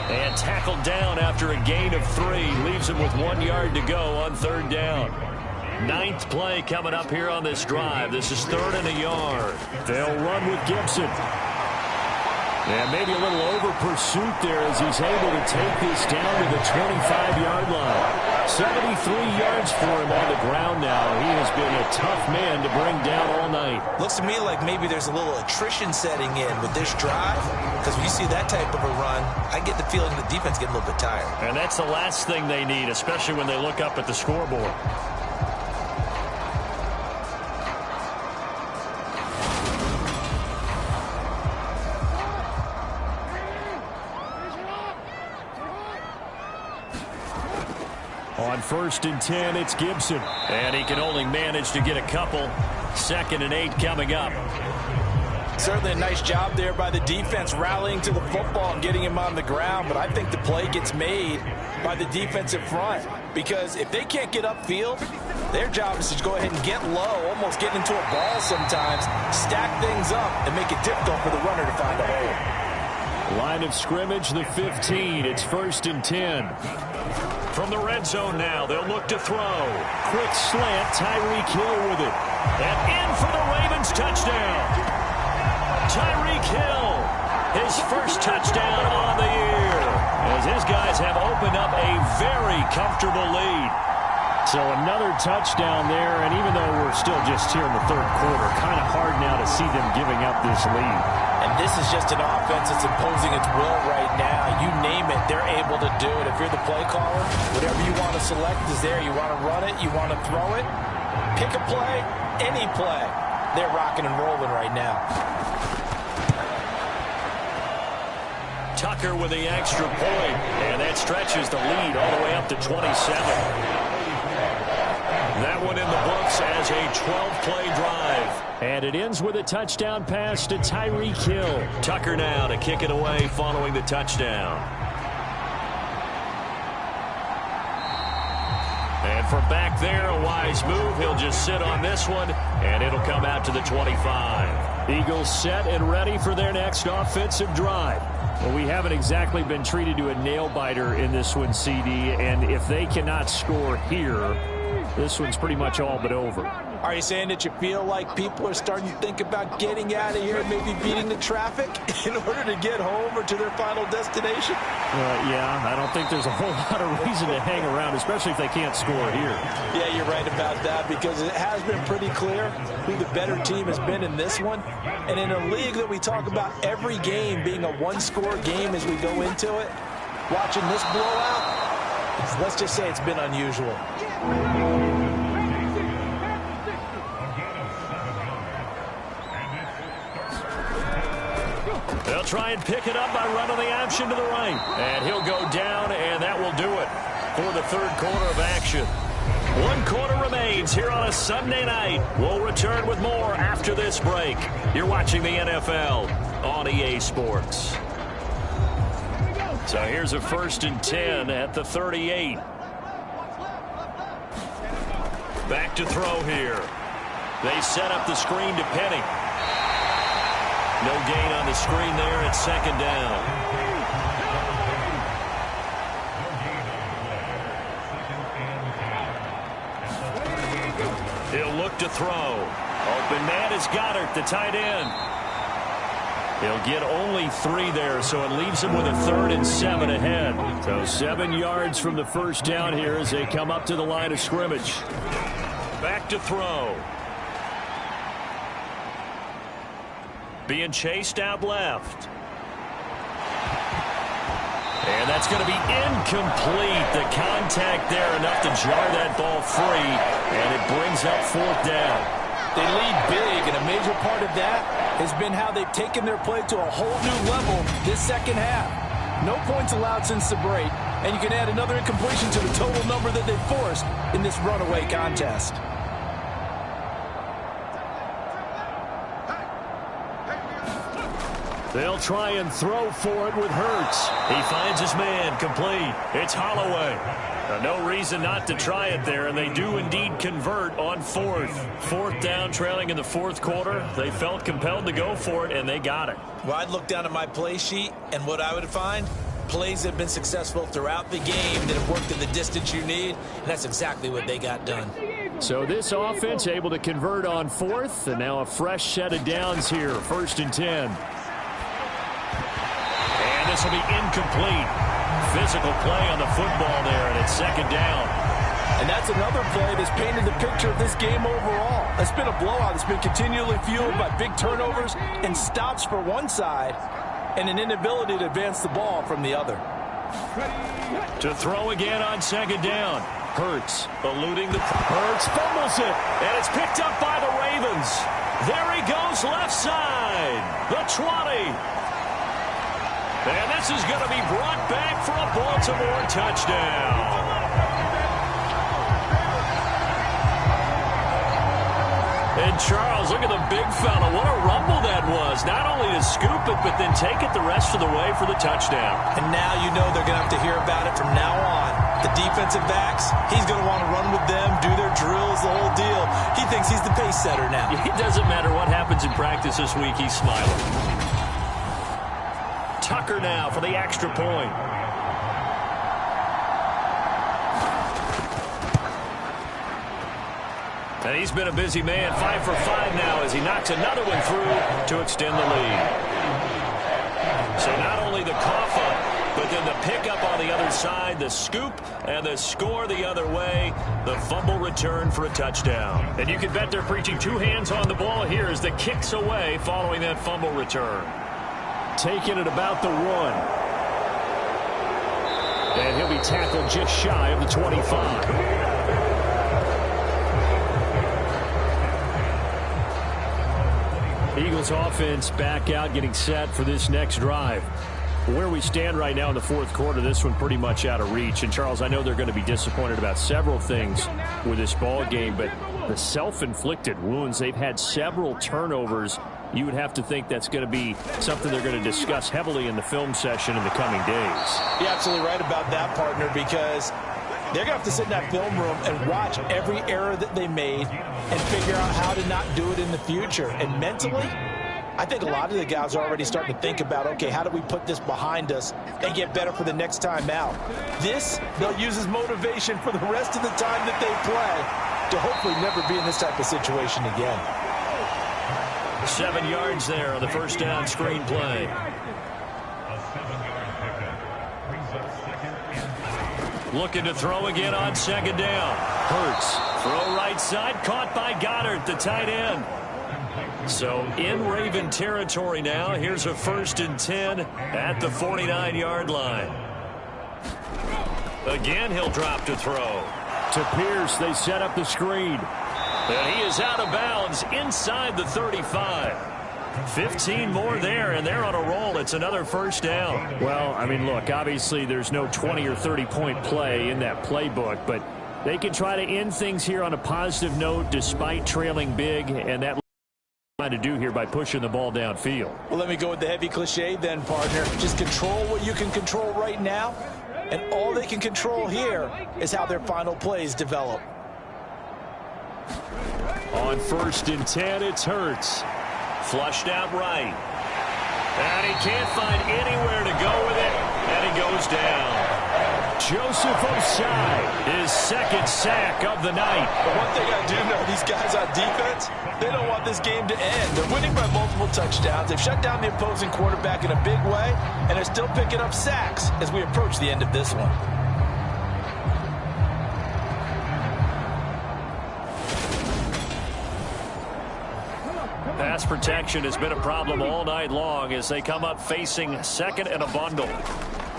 And tackled down after a gain of 3. Leaves him with 1 yard to go on 3rd down. 9th play coming up here on this drive. This is 3rd and a yard. They'll run with Gibson. And maybe a little over pursuit there as he's able to take this down to the 25-yard line. 73 yards for him on the ground now. He has been a tough man to bring down all night. Looks to me like maybe there's a little attrition setting in with this drive, because when you see that type of a run, I get the feeling the defense getting a little bit tired. And that's the last thing they need, especially when they look up at the scoreboard. On 1st and 10, it's Gibson. And he can only manage to get a couple. 2nd and 8 coming up. Certainly a nice job there by the defense rallying to the football and getting him on the ground. But I think the play gets made by the defensive front. Because if they can't get upfield, their job is to go ahead and get low, almost get into a ball sometimes, stack things up, and make it difficult for the runner to find a hole. Line of scrimmage, the 15. It's 1st and 10. From the red zone now, they'll look to throw. Quick slant, Tyreek Hill with it. And in for the Ravens touchdown. Tyreek Hill, his first touchdown on the year, as his guys have opened up a very comfortable lead. So another touchdown there, and even though we're still just here in the 3rd quarter, kind of hard now to see them giving up this lead. And this is just an offense that's imposing its will right now. You name it, they're able to do it. If you're the play caller, whatever you want to select is there. You want to run it, you want to throw it. Pick a play, any play. They're rocking and rolling right now. Tucker with the extra point, and that stretches the lead all the way up to 27. That one in the books as a 12-play drive. And it ends with a touchdown pass to Tyreek Hill. Tucker now to kick it away following the touchdown. And from back there, a wise move. He'll just sit on this one, and it'll come out to the 25. Eagles set and ready for their next offensive drive. Well, we haven't exactly been treated to a nail-biter in this one, CD, and if they cannot score here, this one's pretty much all but over. Are you saying that you feel like people are starting to think about getting out of here, maybe beating the traffic in order to get home or to their final destination? Yeah, I don't think there's a whole lot of reason to hang around, especially if they can't score here. Yeah, you're right about that, because it has been pretty clear who the better team has been in this one. And in a league that we talk about every game being a one-score game as we go into it, watching this blowout, let's just say it's been unusual. They'll try and pick it up by running the option to the right. And he'll go down, and that will do it for the third quarter of action. 1 quarter remains here on a Sunday night. We'll return with more after this break. You're watching the NFL on EA Sports. So here's a 1st and 10 at the 38. Back to throw here. They set up the screen to Penny. No gain on the screen there at 2nd down. He'll look to throw. Open man is Goddard, the tight end. He'll get only 3 there, so it leaves him with a 3rd and 7 ahead. So 7 yards from the first down here as they come up to the line of scrimmage. Back to throw. Being chased out left. And that's going to be incomplete. The contact there enough to jar that ball free, and it brings up 4th down. They lead big, and a major part of that has been how they've taken their play to a whole new level this second half. No points allowed since the break, and you can add another incompletion to the total number that they forced in this runaway contest. They'll try and throw for it with Hurts. He finds his man, complete. It's Holloway. No reason not to try it there, and they do indeed convert on 4th. 4th down, trailing in the 4th quarter. They felt compelled to go for it, and they got it. Well, I'd look down at my play sheet, and what I would find, plays that have been successful throughout the game that have worked in the distance you need, and that's exactly what they got done. So this offense able to convert on 4th, and now a fresh set of downs here, 1st and 10. And this will be incomplete. Physical play on the football there, and it's 2nd down. And that's another play that's painted the picture of this game overall. It's been a blowout. It's been continually fueled by big turnovers and stops for one side and an inability to advance the ball from the other. To throw again on 2nd down. Hurts eluding the... Hurts fumbles it. And it's picked up by the Ravens. There he goes left side. The 20. And this is going to be brought back for a Baltimore touchdown. And Charles, look at the big fella. What a rumble that was. Not only to scoop it, but then take it the rest of the way for the touchdown. And now you know they're going to have to hear about it from now on. The defensive backs, he's going to want to run with them, do their drills, the whole deal. He thinks he's the pace setter now. It doesn't matter what happens in practice this week. He's smiling. Tucker now for the extra point. And he's been a busy man, 5 for 5 now as he knocks another one through to extend the lead. So not only the cough up, but then the pickup on the other side, the scoop, and the score the other way, the fumble return for a touchdown. And you can bet they're preaching 2 hands on the ball here as the kicks away following that fumble return. Taking it about the 1. And he'll be tackled just shy of the 25. Eagles offense back out, getting set for this next drive. Where we stand right now in the fourth quarter, this one pretty much out of reach. And, Charles, I know they're going to be disappointed about several things with this ball game, but the self-inflicted wounds, they've had several turnovers. You would have to think that's going to be something they're going to discuss heavily in the film session in the coming days. You're absolutely right about that, partner, because they're going to have to sit in that film room and watch every error that they made and figure out how to not do it in the future. And mentally, I think a lot of the guys are already starting to think about, okay, how do we put this behind us and get better for the next time out? This, they'll use as motivation for the rest of the time that they play to hopefully never be in this type of situation again. 7 yards there on the first down screen play. Looking to throw again on second down. Hurts. Throw right side. Caught by Goddard, the tight end. So in Raven territory now. Here's a 1st and 10 at the 49-yard line. Again, he'll drop to throw. To Pierce, they set up the screen. And he is out of bounds inside the 35. 15 more there, and they're on a roll. It's another first down. Well, I mean, look, obviously there's no 20 or 30-point play in that playbook, but they can try to end things here on a positive note despite trailing big, and that trying to do here by pushing the ball downfield. Well, let me go with the heavy cliche then, partner. Just control what you can control right now, and all they can control here is how their final plays develop. On 1st and 10, it's Hurts. Flushed out right. And he can't find anywhere to go with it, and he goes down. Joseph Osai, his 2nd sack of the night. But one thing I do know, these guys on defense, they don't want this game to end. They're winning by multiple touchdowns. They've shut down the opposing quarterback in a big way, and they're still picking up sacks as we approach the end of this one. Pass protection has been a problem all night long as they come up facing 2nd and a bundle.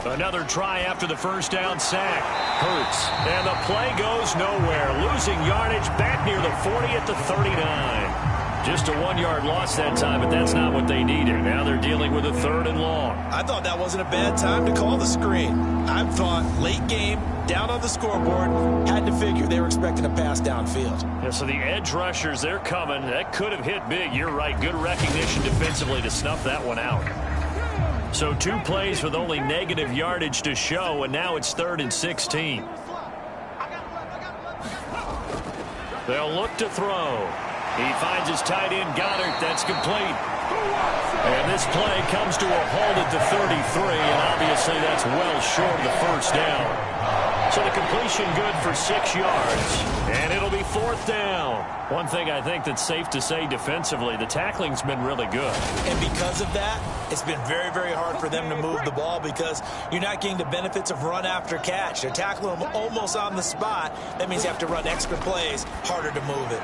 Another try after the first down sack. Hurts. And the play goes nowhere. Losing yardage back near the 40 at the 39. Just a 1-yard loss that time, but that's not what they needed. Now they're dealing with a 3rd and long. I thought that wasn't a bad time to call the screen. I thought late game, down on the scoreboard, had to figure they were expecting a pass downfield. Yeah, so the edge rushers, they're coming. That could have hit big. You're right. Good recognition defensively to snuff that one out. So 2 plays with only negative yardage to show, and now it's 3rd and 16. They'll look to throw. He finds his tight end, Goddard. That's complete. And this play comes to a halt at the 33, and obviously that's well short of the first down. So the completion good for 6 yards, and it'll be 4th down. One thing I think that's safe to say defensively, the tackling's been really good. And because of that, it's been very, very hard for them to move the ball because you're not getting the benefits of run after catch. They're tackling them almost on the spot. That means you have to run extra plays, harder to move it.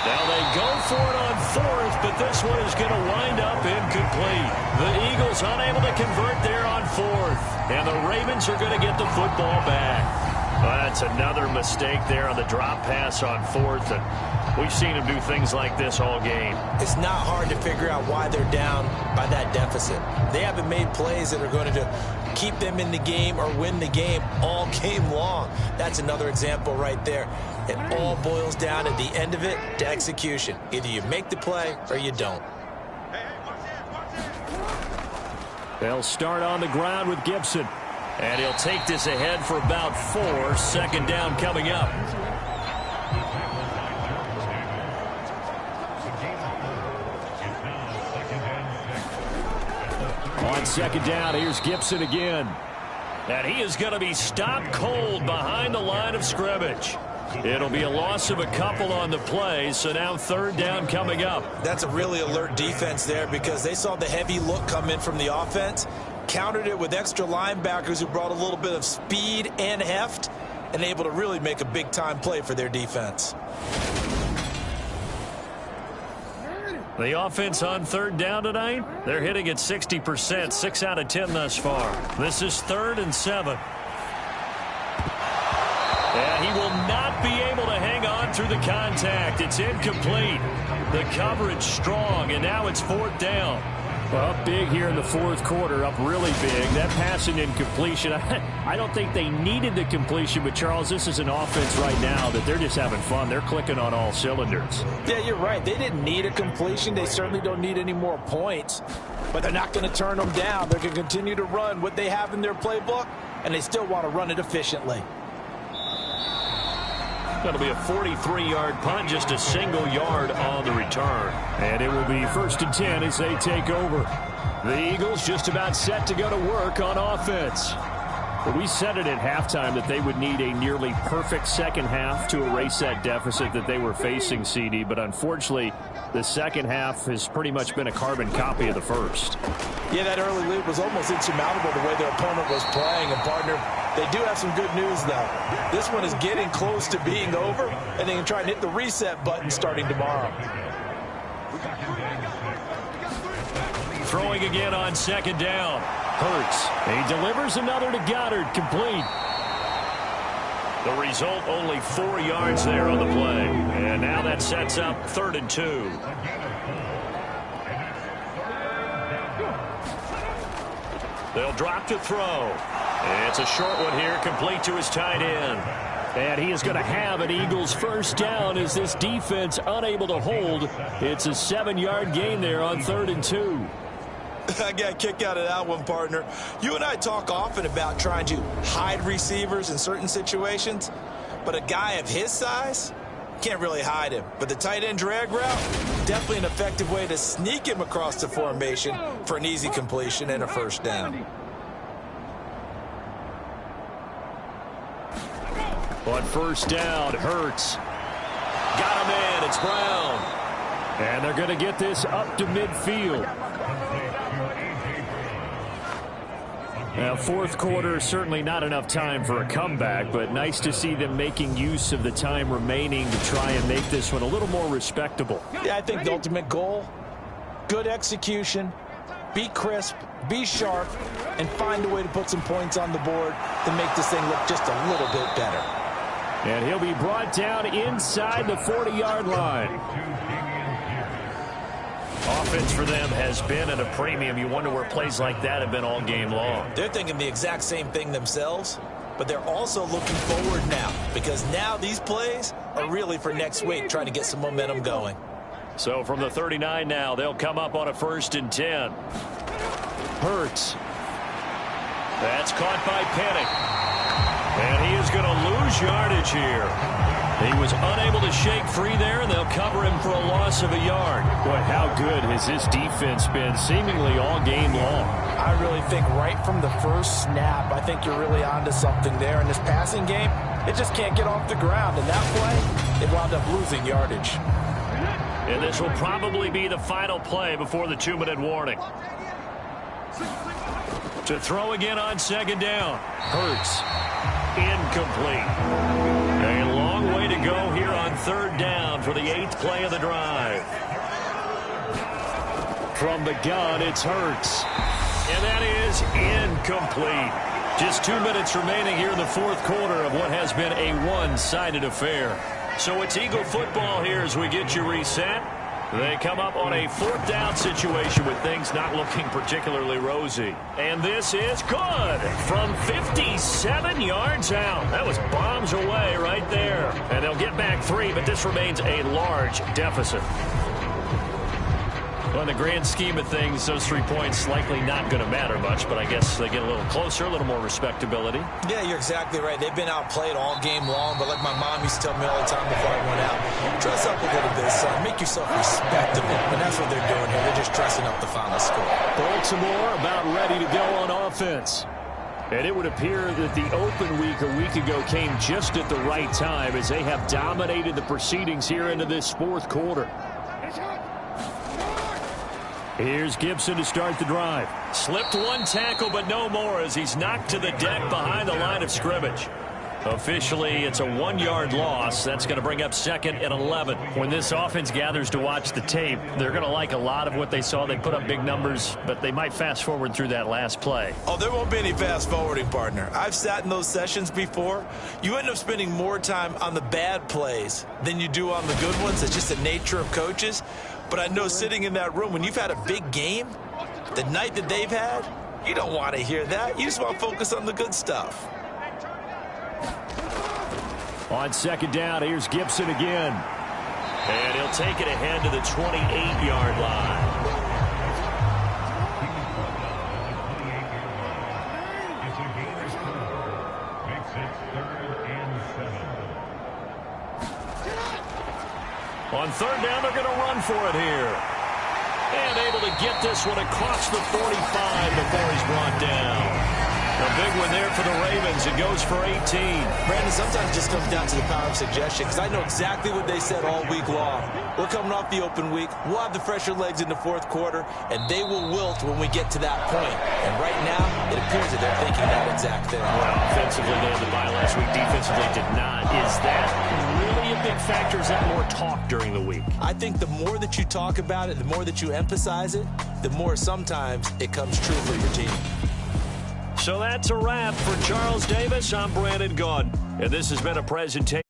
Now they go for it on 4th, but this one is going to wind up incomplete. The Eagles unable to convert there on 4th, and the Ravens are going to get the football back. Well, that's another mistake there on the drop pass on 4th, and we've seen them do things like this all game. It's not hard to figure out why they're down by that deficit. They haven't made plays that are going to keep them in the game or win the game all game long. That's another example right there. It all boils down at the end of it to execution. Either you make the play or you don't. they'll start on the ground with Gibson. And he'll take this ahead for about 4. 2nd down coming up. On 2nd down, here's Gibson again. And he is going to be stopped cold behind the line of scrimmage. It'll be a loss of a couple on the play, so now 3rd down coming up. That's a really alert defense there because they saw the heavy look come in from the offense, countered it with extra linebackers who brought a little bit of speed and heft, and able to really make a big-time play for their defense. The offense on 3rd down tonight, they're hitting at 60%, 6 out of 10 thus far. This is 3rd and 7. And he will not be able to hang on through the contact. It's incomplete. The coverage strong, and now it's 4th down. Up big here in the 4th quarter, up really big. That pass and incompletion, I don't think they needed the completion, but Charles, this is an offense right now that they're just having fun. They're clicking on all cylinders. Yeah, you're right. They didn't need a completion. They certainly don't need any more points, but they're not going to turn them down. They're going to continue to run what they have in their playbook, and they still want to run it efficiently. That'll be a 43-yard punt, just a single yard on the return. And it will be 1st and 10 as they take over. The Eagles just about set to go to work on offense. But we said it at halftime that they would need a nearly perfect second half to erase that deficit that they were facing, CD. But unfortunately, the second half has pretty much been a carbon copy of the first. Yeah, that early lead was almost insurmountable the way their opponent was playing. And, partner, they do have some good news, though. This one is getting close to being over, and they can try and hit the reset button starting tomorrow. Throwing again on 2nd down. Hurts. He delivers another to Goddard, complete. The result, only 4 yards there on the play. And now that sets up 3rd and 2. They'll drop to throw. It's a short one here, complete to his tight end. And he is going to have an Eagles 1st down as this defense unable to hold. It's a 7-yard gain there on 3rd and 2. I got a kick out of that one, partner. You and I talk often about trying to hide receivers in certain situations, but a guy of his size can't really hide him. But the tight end drag route, definitely an effective way to sneak him across the formation for an easy completion and a 1st down. On 1st down, Hurts. Got him in. It's Brown. And they're going to get this up to midfield. Now, 4th quarter, certainly not enough time for a comeback, but nice to see them making use of the time remaining to try and make this one a little more respectable. Yeah, I think the ultimate goal, good execution, be crisp, be sharp, and find a way to put some points on the board to make this thing look just a little bit better. And he'll be brought down inside the 40-yard line. Offense for them has been at a premium. You wonder where plays like that have been all game long. They're thinking the exact same thing themselves, but they're also looking forward now because now these plays are really for next week, trying to get some momentum going. So from the 39 now, they'll come up on a 1st and 10. Hurts. That's caught by Penning. And he is going to lose yardage here. He was unable to shake free there, and they'll cover him for a loss of a yard. Boy, how good has this defense been seemingly all game long? I really think right from the first snap, I think you're really onto something there. In this passing game, it just can't get off the ground. And that play, they wound up losing yardage. And this will probably be the final play before the 2-minute warning. To throw again on 2nd down. Hurts. Incomplete. A long way to go here on 3rd down for the 8th play of the drive. From the gun, it's Hurts. And that is incomplete. Just 2 minutes remaining here in the 4th quarter of what has been a one-sided affair. So it's Eagle football here as we get you reset. They come up on a 4th down situation with things not looking particularly rosy. And this is good from 57 yards out. That was bombs away right there. And they'll get back 3, but this remains a large deficit. Well, in the grand scheme of things, those 3 points likely not going to matter much, but I guess they get a little closer, a little more respectability. Yeah, you're exactly right. They've been outplayed all game long, but like my mom used to tell me all the time before I went out, dress up a little bit, son. Make yourself respectable. And that's what they're doing here. They're just dressing up the final score. Baltimore about ready to go on offense. And it would appear that the open week a week ago came just at the right time as they have dominated the proceedings here into this 4th quarter. Here's Gibson to start the drive. Slipped one tackle, but no more as he's knocked to the deck behind the line of scrimmage. Officially, it's a 1-yard loss. That's going to bring up 2nd and 11. When this offense gathers to watch the tape, they're going to like a lot of what they saw. They put up big numbers, but they might fast forward through that last play. Oh, there won't be any fast forwarding, partner. I've sat in those sessions before. You end up spending more time on the bad plays than you do on the good ones. It's just the nature of coaches. But I know sitting in that room, when you've had a big game, the night that they've had, you don't want to hear that. You just want to focus on the good stuff. On 2nd down, here's Gibson again. And he'll take it ahead to the 28-yard line. On 3rd down, they're going to run for it here. And able to get this one across the 45 before he's brought down. A big one there for the Ravens. It goes for 18. Brandon, sometimes it just comes down to the power of suggestion, because I know exactly what they said all week long. We're coming off the open week. We'll have the fresher legs in the 4th quarter, and they will wilt when we get to that point. And right now, it appears that they're thinking that exact thing. Well, offensively, they had the bye last week. Defensively, did not. Is that really a big factor? Is that more talk during the week? I think the more that you talk about it, the more that you emphasize it, the more sometimes it comes true for your team. So that's a wrap for Charles Davis. I'm Brandon Gaudin, and this has been a presentation.